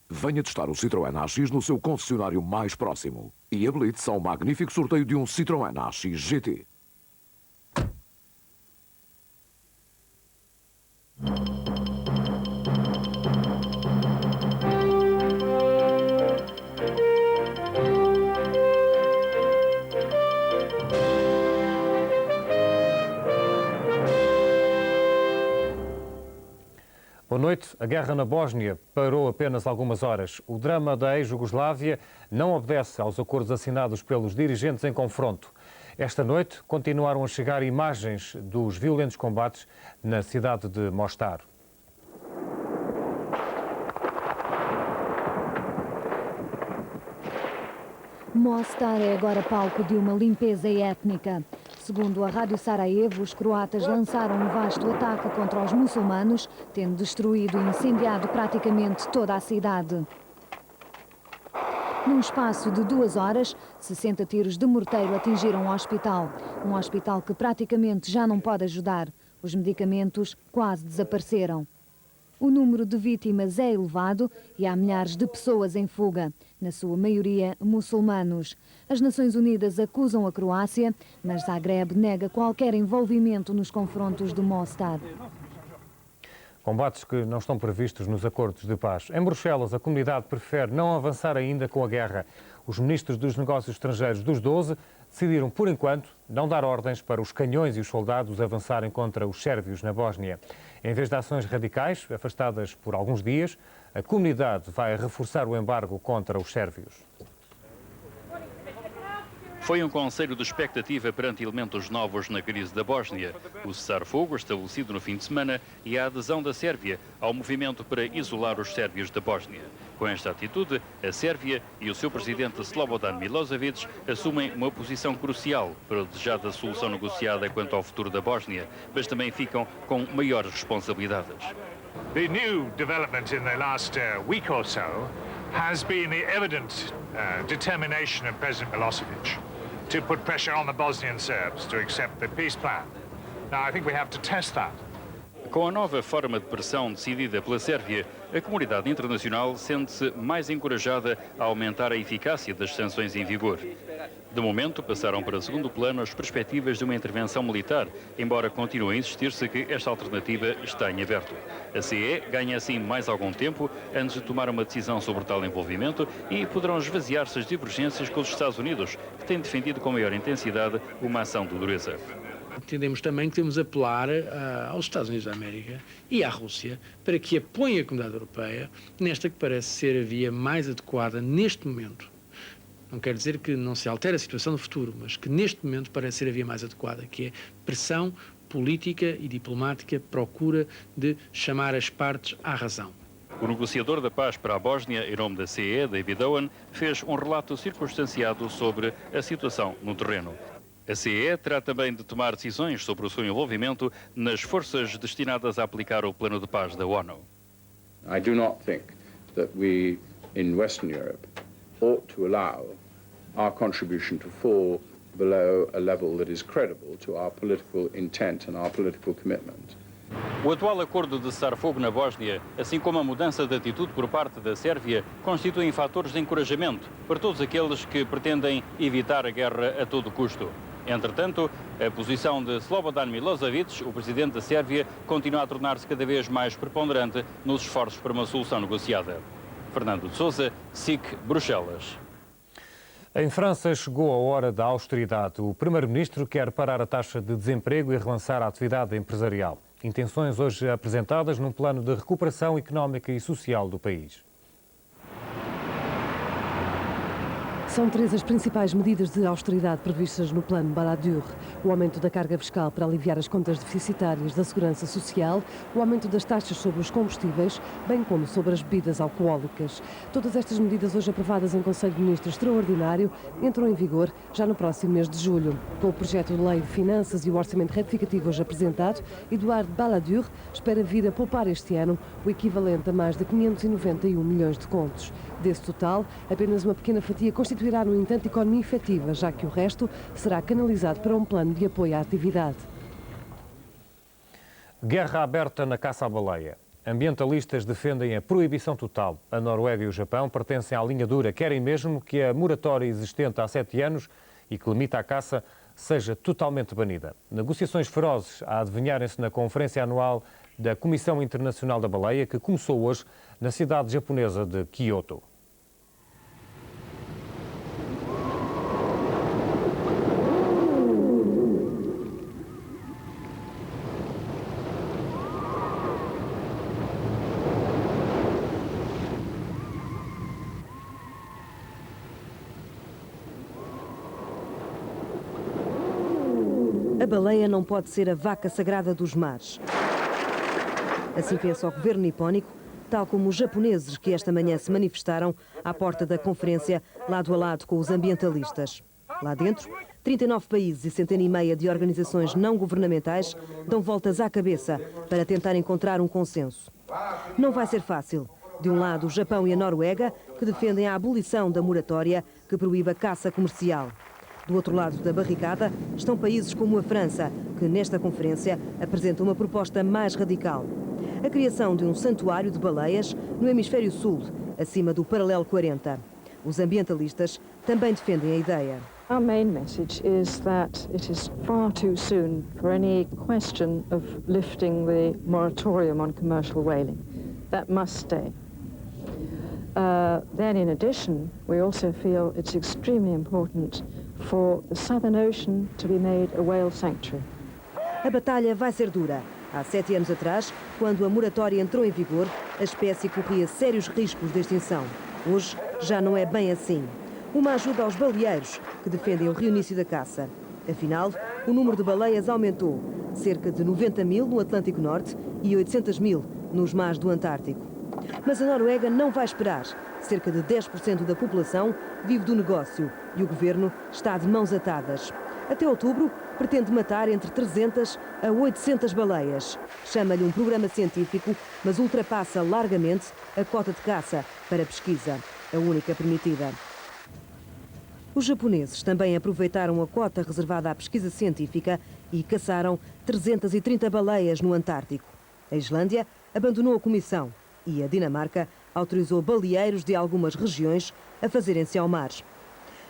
Venha testar o Citroën AX no seu concessionário mais próximo e habilite-se ao magnífico sorteio de um Citroën AX GT. Boa noite. A guerra na Bósnia parou apenas algumas horas. O drama da ex-Jugoslávia não obedece aos acordos assinados pelos dirigentes em confronto. Esta noite continuaram a chegar imagens dos violentos combates na cidade de Mostar. Mostar é agora palco de uma limpeza étnica. Segundo a Rádio Sarajevo, os croatas lançaram um vasto ataque contra os muçulmanos, tendo destruído e incendiado praticamente toda a cidade. Num espaço de 2 horas, 60 tiros de morteiro atingiram o hospital. Um hospital que praticamente já não pode ajudar. Os medicamentos quase desapareceram. O número de vítimas é elevado e há milhares de pessoas em fuga, na sua maioria muçulmanos. As Nações Unidas acusam a Croácia, mas Zagreb nega qualquer envolvimento nos confrontos de Mostar. Combates que não estão previstos nos acordos de paz. Em Bruxelas, a comunidade prefere não avançar ainda com a guerra. Os ministros dos negócios estrangeiros dos 12 decidiram, por enquanto, não dar ordens para os canhões e os soldados avançarem contra os sérvios na Bósnia. Em vez de ações radicais, afastadas por alguns dias, a comunidade vai reforçar o embargo contra os sérvios. Foi um conselho de expectativa perante elementos novos na crise da Bósnia, o cessar-fogo estabelecido no fim de semana e a adesão da Sérvia ao movimento para isolar os sérvios da Bósnia. Com esta atitude, a Sérvia e o seu presidente Slobodan Milosevic assumem uma posição crucial para a desejada solução negociada quanto ao futuro da Bósnia, mas também ficam com maiores responsabilidades. The new development in the last week or so has been the evident determination of President Milosevic to put pressure on the Bosnian Serbs to accept the peace plan. Now, I think we have to test that. Com a nova forma de pressão decidida pela Sérvia, a comunidade internacional sente-se mais encorajada a aumentar a eficácia das sanções em vigor. De momento, passaram para segundo plano as perspectivas de uma intervenção militar, embora continue a insistir-se que esta alternativa está em aberto. A CE ganha assim mais algum tempo antes de tomar uma decisão sobre tal envolvimento e poderão esvaziar-se as divergências com os Estados Unidos, que têm defendido com maior intensidade uma ação de dureza. Entendemos também que temos a apelar aos Estados Unidos da América e à Rússia para que apoiem a comunidade europeia nesta que parece ser a via mais adequada neste momento. Não quer dizer que não se altere a situação no futuro, mas que neste momento parece ser a via mais adequada, que é pressão política e diplomática, procura de chamar as partes à razão. O negociador da paz para a Bósnia, em nome da CE, David Owen, fez um relato circunstanciado sobre a situação no terreno. A CE terá também de tomar decisões sobre o seu envolvimento nas forças destinadas a aplicar o plano de paz da ONU. I do not think that we in Western Europe ought to allow our contribution to fall below a level that is credible to our political intent and our political commitment. O atual acordo de cessar-fogo na Bósnia, assim como a mudança de atitude por parte da Sérvia, constituem fatores de encorajamento para todos aqueles que pretendem evitar a guerra a todo custo. Entretanto, a posição de Slobodan Milosevic, o presidente da Sérvia, continua a tornar-se cada vez mais preponderante nos esforços para uma solução negociada. Fernando de Sousa, SIC, Bruxelas. Em França chegou a hora da austeridade. O primeiro-ministro quer parar a taxa de desemprego e relançar a atividade empresarial. Intenções hoje apresentadas num plano de recuperação económica e social do país. São 3 as principais medidas de austeridade previstas no plano Balladur: o aumento da carga fiscal para aliviar as contas deficitárias da segurança social, o aumento das taxas sobre os combustíveis, bem como sobre as bebidas alcoólicas. Todas estas medidas, hoje aprovadas em Conselho de Ministros extraordinário, entram em vigor já no próximo mês de julho. Com o projeto de lei de finanças e o orçamento retificativo hoje apresentado, Edouard Balladur espera vir a poupar este ano o equivalente a mais de 591 milhões de contos. Desse total, apenas uma pequena fatia constituirá, no entanto, economia efetiva, já que o resto será canalizado para um plano de apoio à atividade. Guerra aberta na caça à baleia. Ambientalistas defendem a proibição total. A Noruega e o Japão pertencem à linha dura. Querem mesmo que a moratória existente há 7 anos e que limita a caça seja totalmente banida. Negociações ferozes a adivinharem-se na conferência anual da Comissão Internacional da Baleia, que começou hoje na cidade japonesa de Kyoto. A baleia não pode ser a vaca sagrada dos mares. Assim pensa o governo nipónico, tal como os japoneses que esta manhã se manifestaram à porta da conferência lado a lado com os ambientalistas. Lá dentro, 39 países e centena e meia de organizações não governamentais dão voltas à cabeça para tentar encontrar um consenso. Não vai ser fácil. De um lado, o Japão e a Noruega, que defendem a abolição da moratória que proíbe a caça comercial. Do outro lado da barricada estão países como a França, que nesta conferência apresenta uma proposta mais radical. A criação de um santuário de baleias no hemisfério sul, acima do paralelo 40. Os ambientalistas também defendem a ideia. Our main message is that it is far too soon for any question of lifting the moratorium on commercial whaling. That must stay. Then, in addition, we also feel it's extremely important for the Southern Ocean to be made a whale sanctuary. A batalha vai ser dura. Há 7 anos atrás, quando a moratória entrou em vigor, a espécie corria sérios riscos de extinção. Hoje já não é bem assim. Uma ajuda aos baleeiros, que defendem o reinício da caça. Afinal, o número de baleias aumentou. Cerca de 90 mil no Atlântico Norte e 800 mil nos mares do Antártico. Mas a Noruega não vai esperar. Cerca de 10% da população vive do negócio e o governo está de mãos atadas. Até outubro, pretende matar entre 300 a 800 baleias. Chama-lhe um programa científico, mas ultrapassa largamente a cota de caça para pesquisa, a única permitida. Os japoneses também aproveitaram a cota reservada à pesquisa científica e caçaram 330 baleias no Antártico. A Islândia abandonou a comissão e a Dinamarca autorizou baleeiros de algumas regiões a fazerem-se ao mar.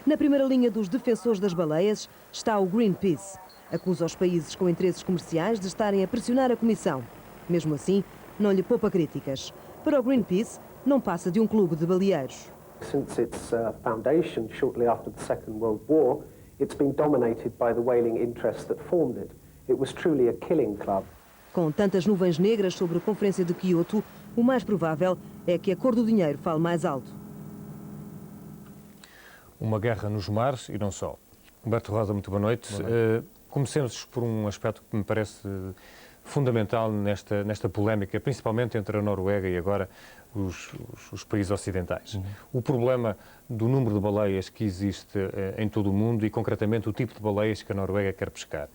Na primeira linha dos defensores das baleias está o Greenpeace. Acusa os países com interesses comerciais de estarem a pressionar a Comissão. Mesmo assim, não lhe poupa críticas. Para o Greenpeace, não passa de um clube de baleeiros. Since its foundation shortly after the Second World War, it's been dominated by the whaling interests that formed it. It was truly a killing club. Com tantas nuvens negras sobre a Conferência de Kyoto, o mais provável é que a cor do dinheiro fale mais alto. Uma guerra nos mares e não só. Humberto Rosa, muito boa noite. Comecemos por um aspecto que me parece fundamental nesta polémica, principalmente entre a Noruega e agora os países ocidentais. O problema do número de baleias que existe em todo o mundo e, concretamente, o tipo de baleias que a Noruega quer pescar.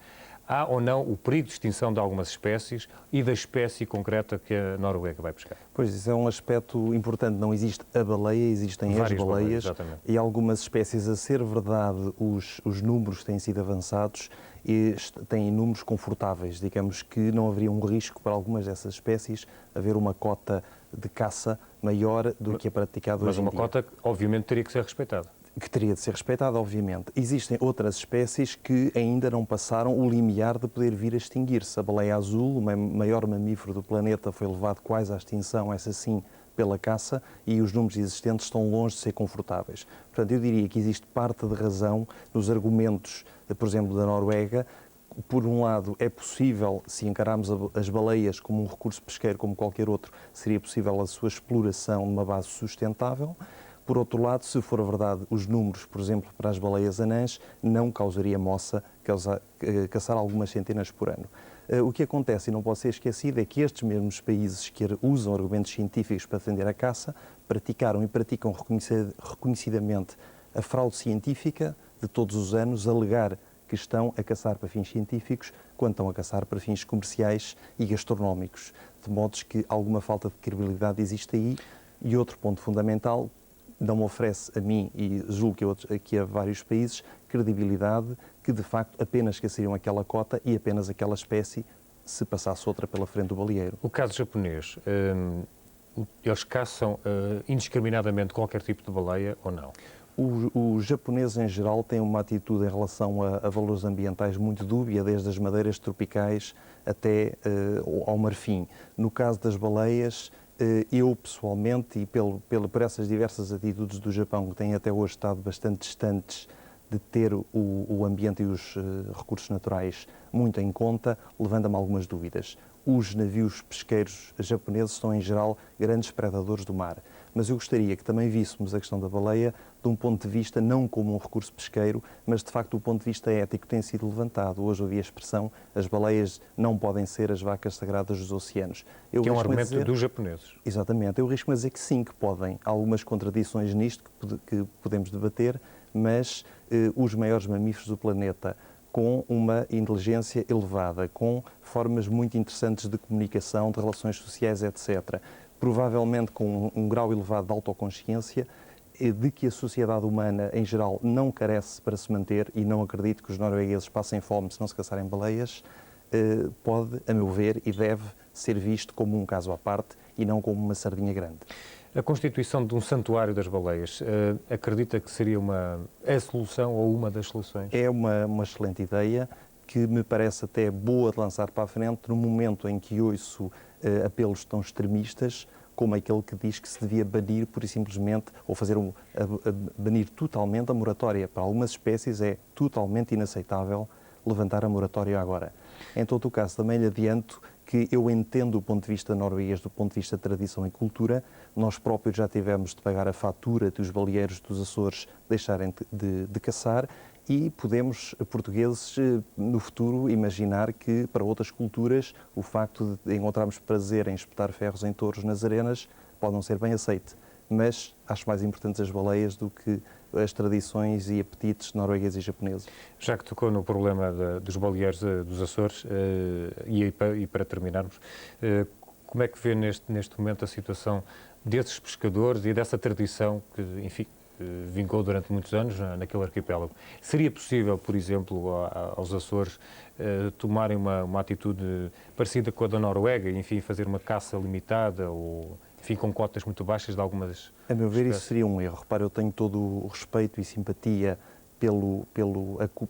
Há ou não o perigo de extinção de algumas espécies e da espécie concreta que a Noruega vai pescar? Pois, isso é um aspecto importante. Não existe a baleia, existem várias as baleias e algumas espécies, a ser verdade, os números têm sido avançados e têm números confortáveis. Digamos que não haveria um risco para algumas dessas espécies haver uma cota de caça maior do que é praticado hoje em dia. Mas uma cota, obviamente, teria que ser respeitada. Que teria de ser respeitada, obviamente. Existem outras espécies que ainda não passaram o limiar de poder vir a extinguir-se. A baleia azul, o maior mamífero do planeta, foi levado quase à extinção, essa sim, pela caça, e os números existentes estão longe de ser confortáveis. Portanto, eu diria que existe parte de razão nos argumentos, por exemplo, da Noruega. Por um lado, é possível, se encararmos as baleias como um recurso pesqueiro como qualquer outro, seria possível a sua exploração numa base sustentável. Por outro lado, se for verdade, os números, por exemplo, para as baleias anãs, não causaria moça caçar algumas centenas por ano. O que acontece, e não pode ser esquecido, é que estes mesmos países que usam argumentos científicos para defender a caça, praticaram e praticam reconhecidamente a fraude científica de todos os anos, alegar que estão a caçar para fins científicos quando estão a caçar para fins comerciais e gastronómicos. De modo que alguma falta de credibilidade existe aí. E outro ponto fundamental, não oferece a mim e julgo que aqui a vários países credibilidade que de facto apenas caçariam aquela cota e apenas aquela espécie se passasse outra pela frente do baleeiro. O caso japonês, eles caçam indiscriminadamente qualquer tipo de baleia ou não? Os japoneses, em geral, têm uma atitude em relação a valores ambientais muito dúbia, desde as madeiras tropicais até ao marfim. No caso das baleias, eu, pessoalmente, e por essas diversas atitudes do Japão, que têm até hoje estado bastante distantes de ter o ambiente e os recursos naturais muito em conta, levanta-me algumas dúvidas. Os navios pesqueiros japoneses são, em geral, grandes predadores do mar. Mas eu gostaria que também víssemos a questão da baleia de um ponto de vista não como um recurso pesqueiro, mas de facto do ponto de vista ético que tem sido levantado. Hoje ouvi a expressão, as baleias não podem ser as vacas sagradas dos oceanos. Que é um argumento dos japoneses. Exatamente. Eu risco-me a dizer que sim, que podem. Há algumas contradições nisto que podemos debater, mas os maiores mamíferos do planeta, com uma inteligência elevada, com formas muito interessantes de comunicação, de relações sociais, etc., provavelmente com um grau elevado de autoconsciência, de que a sociedade humana, em geral, não carece para se manter, e não acredito que os noruegueses passem fome se não se caçarem baleias, pode, a meu ver, e deve ser visto como um caso à parte e não como uma sardinha grande. A constituição de um santuário das baleias, acredita que seria a solução ou uma das soluções? É uma excelente ideia, que me parece até boa de lançar para a frente no momento em que ouço apelos tão extremistas como aquele que diz que se devia banir pura e simplesmente, ou banir totalmente a moratória. Para algumas espécies é totalmente inaceitável levantar a moratória agora. Em todo o caso, também lhe adianto que eu entendo do ponto de vista norueguês, do ponto de vista de tradição e cultura. Nós próprios já tivemos de pagar a fatura dos baleeiros dos Açores deixarem de caçar, e podemos, portugueses, no futuro, imaginar que, para outras culturas, o facto de encontrarmos prazer em espetar ferros em touros nas arenas pode não ser bem aceite. Mas acho mais importantes as baleias do que as tradições e apetites noruegueses e japoneses. Já que tocou no problema dos baleeiros dos Açores, e para terminarmos, como é que vê neste momento a situação desses pescadores e dessa tradição que, enfim, vingou durante muitos anos naquele arquipélago? Seria possível, por exemplo, aos Açores tomarem uma atitude parecida com a da Noruega, enfim, fazer uma caça limitada ou, enfim, com cotas muito baixas de algumas A meu ver, espécies? isso seria um erro. Repare, eu tenho todo o respeito e simpatia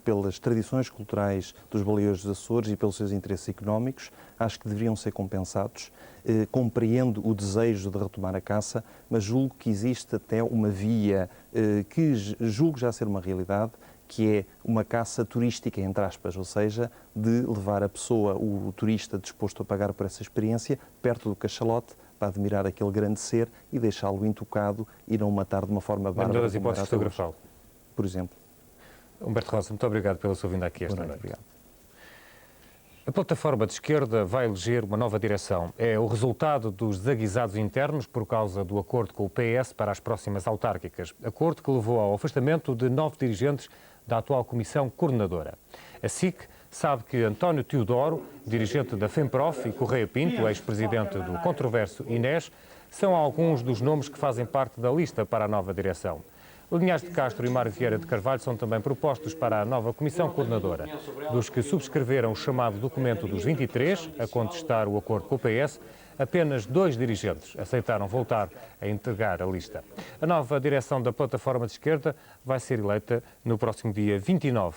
pelas tradições culturais dos baleeiros dos Açores e pelos seus interesses económicos. Acho que deveriam ser compensados. Compreendo o desejo de retomar a caça, mas julgo que existe até uma via que julgo já ser uma realidade, que é uma caça turística, entre aspas, ou seja, de levar a pessoa, o turista disposto a pagar por essa experiência, perto do cachalote, para admirar aquele grande ser e deixá-lo intocado e não o matar de uma forma bárbara. Das hipóteses de fotografá-lo. Por exemplo. Humberto Rosa, muito obrigado pela sua vinda aqui esta noite. Obrigado. A plataforma de esquerda vai eleger uma nova direção. É o resultado dos desaguisados internos por causa do acordo com o PS para as próximas autárquicas. Acordo que levou ao afastamento de 9 dirigentes da atual comissão coordenadora. A SIC sabe que António Teodoro, dirigente da FEMPROF, e Correia Pinto, ex-presidente do controverso INES, são alguns dos nomes que fazem parte da lista para a nova direção. Linhares de Castro e Mário Vieira de Carvalho são também propostos para a nova comissão coordenadora. Dos que subscreveram o chamado documento dos 23, a contestar o acordo com o PS, apenas 2 dirigentes aceitaram voltar a entregar a lista. A nova direção da plataforma de esquerda vai ser eleita no próximo dia 29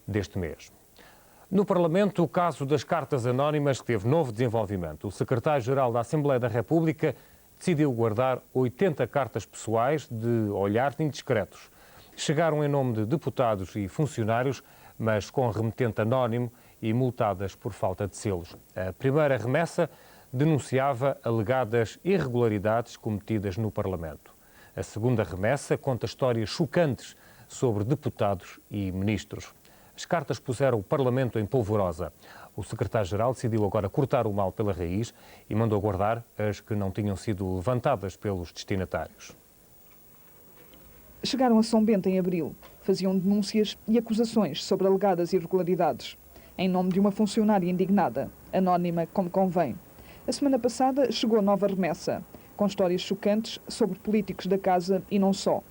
deste mês. No Parlamento, o caso das cartas anónimas teve novo desenvolvimento. O secretário-geral da Assembleia da República decidiu guardar 80 cartas pessoais de olhares indiscretos. Chegaram em nome de deputados e funcionários, mas com remetente anónimo e multadas por falta de selos. A primeira remessa denunciava alegadas irregularidades cometidas no Parlamento. A segunda remessa conta histórias chocantes sobre deputados e ministros. As cartas puseram o Parlamento em polvorosa. O secretário-geral decidiu agora cortar o mal pela raiz e mandou guardar as que não tinham sido levantadas pelos destinatários. Chegaram a São Bento em abril. Faziam denúncias e acusações sobre alegadas irregularidades, em nome de uma funcionária indignada, anónima como convém. A semana passada chegou a nova remessa, com histórias chocantes sobre políticos da casa e não só.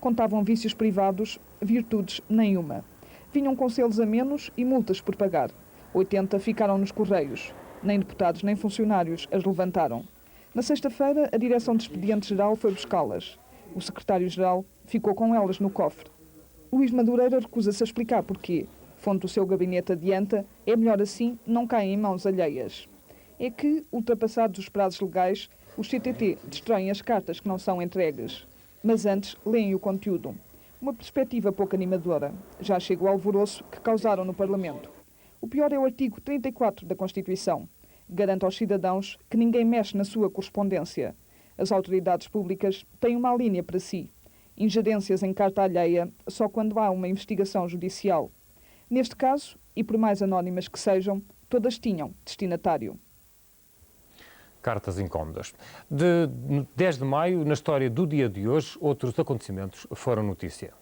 Contavam vícios privados, virtudes nenhuma. Vinham com selos a menos e multas por pagar. 80 ficaram nos Correios. Nem deputados nem funcionários as levantaram. Na sexta-feira, a Direção de Expediente-Geral foi buscá-las. O secretário-geral ficou com elas no cofre. Luís Madureira recusa-se a explicar porquê. Fonte do seu gabinete adianta, é melhor assim, não caem em mãos alheias. É que, ultrapassados os prazos legais, os CTT destroem as cartas que não são entregues. Mas antes, leem o conteúdo. Uma perspectiva pouco animadora. Já chega o alvoroço que causaram no Parlamento. O pior é o artigo 34 da Constituição. Garante aos cidadãos que ninguém mexe na sua correspondência. As autoridades públicas têm uma linha para si. Ingerências em carta alheia só quando há uma investigação judicial. Neste caso, e por mais anónimas que sejam, todas tinham destinatário. Cartas incómodas. De 10 de maio, na história do dia de hoje, outros acontecimentos foram notícia.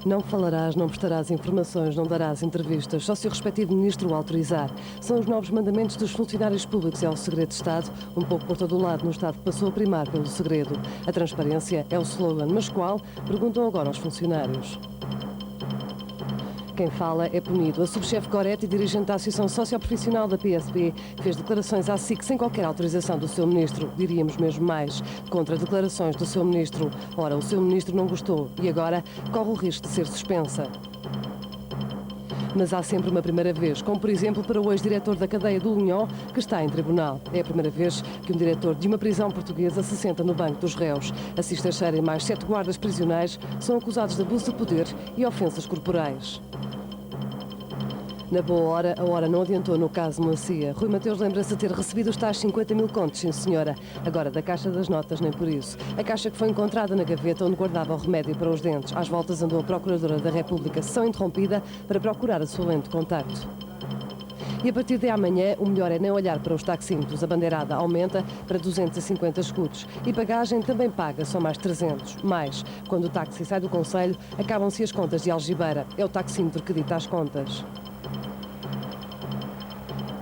Não falarás, não prestarás informações, não darás entrevistas, só se o respectivo ministro o autorizar. São os novos mandamentos dos funcionários públicos. É o segredo de Estado, um pouco por todo o lado no Estado, passou a primar pelo segredo. A transparência é o slogan, mas qual? Perguntam agora aos funcionários. Quem fala é punido. A subchefe Goretti, dirigente da Associação Socioprofissional da PSP, fez declarações à SIC sem qualquer autorização do seu ministro. Diríamos mesmo mais, contra declarações do seu ministro. Ora, o seu ministro não gostou e agora corre o risco de ser suspensa. Mas há sempre uma primeira vez, como por exemplo para o ex-diretor da cadeia do Linhó, que está em tribunal. É a primeira vez que um diretor de uma prisão portuguesa se senta no banco dos réus. Assis Teixeira e mais 7 guardas prisionais são acusados de abuso de poder e ofensas corporais. Na boa hora, a hora não adiantou no caso Mancia. Rui Mateus lembra-se de ter recebido os tais 50 mil contos, sim senhora. Agora, da Caixa das Notas, nem por isso. A caixa que foi encontrada na gaveta onde guardava o remédio para os dentes. Às voltas andou a Procuradora da República, sessão interrompida, para procurar a sua lente de contacto. E a partir de amanhã, o melhor é nem olhar para os taxímetros. A bandeirada aumenta para 250 escudos. E bagagem também paga, são mais 300. Mais, quando o táxi sai do concelho, acabam-se as contas de Algibeira. É o taxímetro que dita as contas.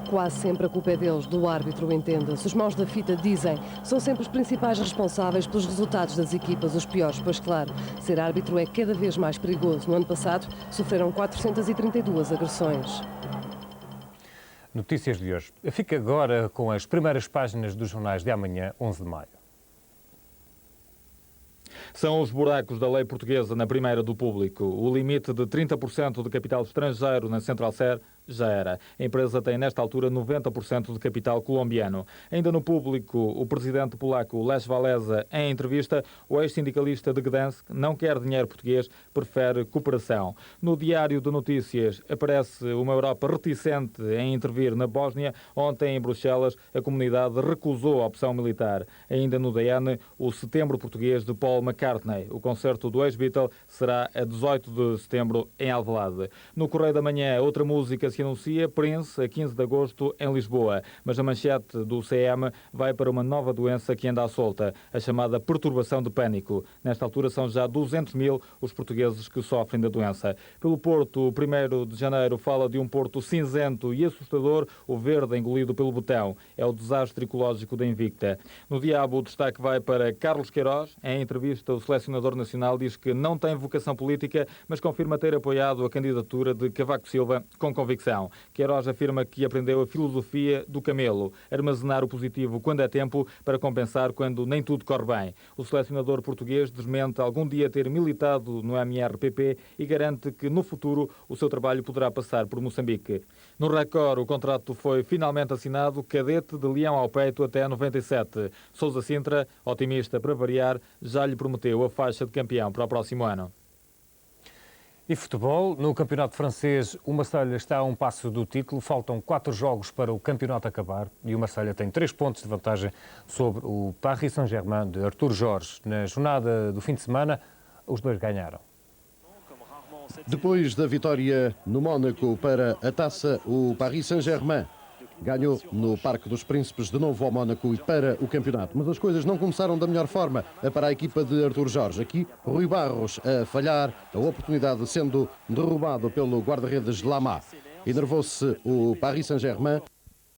Quase sempre a culpa é deles, do árbitro, entenda-se. Os maus da fita dizem, são sempre os principais responsáveis pelos resultados das equipas, os piores, pois claro, ser árbitro é cada vez mais perigoso. No ano passado, sofreram 432 agressões. Notícias de hoje. Fica agora com as primeiras páginas dos jornais de amanhã, 11 de maio. São os buracos da lei portuguesa na primeira do Público. O limite de 30% de capital estrangeiro na Central-Ser já era. A empresa tem, nesta altura, 90% de capital colombiano. Ainda no Público, o presidente polaco Lech Walesa, em entrevista, o ex-sindicalista de Gdansk não quer dinheiro português, prefere cooperação. No Diário de Notícias aparece uma Europa reticente em intervir na Bósnia. Ontem, em Bruxelas, a comunidade recusou a opção militar. Ainda no DN, o Setembro Português de Paul McCartney. O concerto do ex-Beatle será a 18 de setembro em Alvalade. No Correio da Manhã, outra música se anuncia, Prince, a 15 de agosto em Lisboa. Mas a manchete do CM vai para uma nova doença que anda à solta, a chamada perturbação de pânico. Nesta altura são já 200 mil os portugueses que sofrem da doença. Pelo Porto, o 1º de janeiro fala de um Porto cinzento e assustador, o verde engolido pelo botão. É o desastre ecológico da Invicta. No Diabo, o destaque vai para Carlos Queiroz. Em entrevista, o selecionador nacional diz que não tem vocação política, mas confirma ter apoiado a candidatura de Cavaco Silva com convicção. Queiroz afirma que aprendeu a filosofia do camelo, armazenar o positivo quando é tempo para compensar quando nem tudo corre bem. O selecionador português desmente algum dia ter militado no MRPP e garante que no futuro o seu trabalho poderá passar por Moçambique. No Record, o contrato foi finalmente assinado, cadete de leão ao peito até 97. Sousa Sintra, otimista para variar, já lhe prometeu a faixa de campeão para o próximo ano. E futebol, no campeonato francês, o Marselha está a um passo do título, faltam 4 jogos para o campeonato acabar e o Marselha tem 3 pontos de vantagem sobre o Paris Saint-Germain de Artur Jorge. Na jornada do fim de semana, os dois ganharam. Depois da vitória no Mónaco para a taça, o Paris Saint-Germain ganhou no Parque dos Príncipes de novo ao Mónaco e para o campeonato. Mas as coisas não começaram da melhor forma para a equipa de Artur Jorge. Aqui, Rui Barros a falhar, a oportunidade sendo derrubado pelo guarda-redes Lama. Enervou-se o Paris Saint-Germain.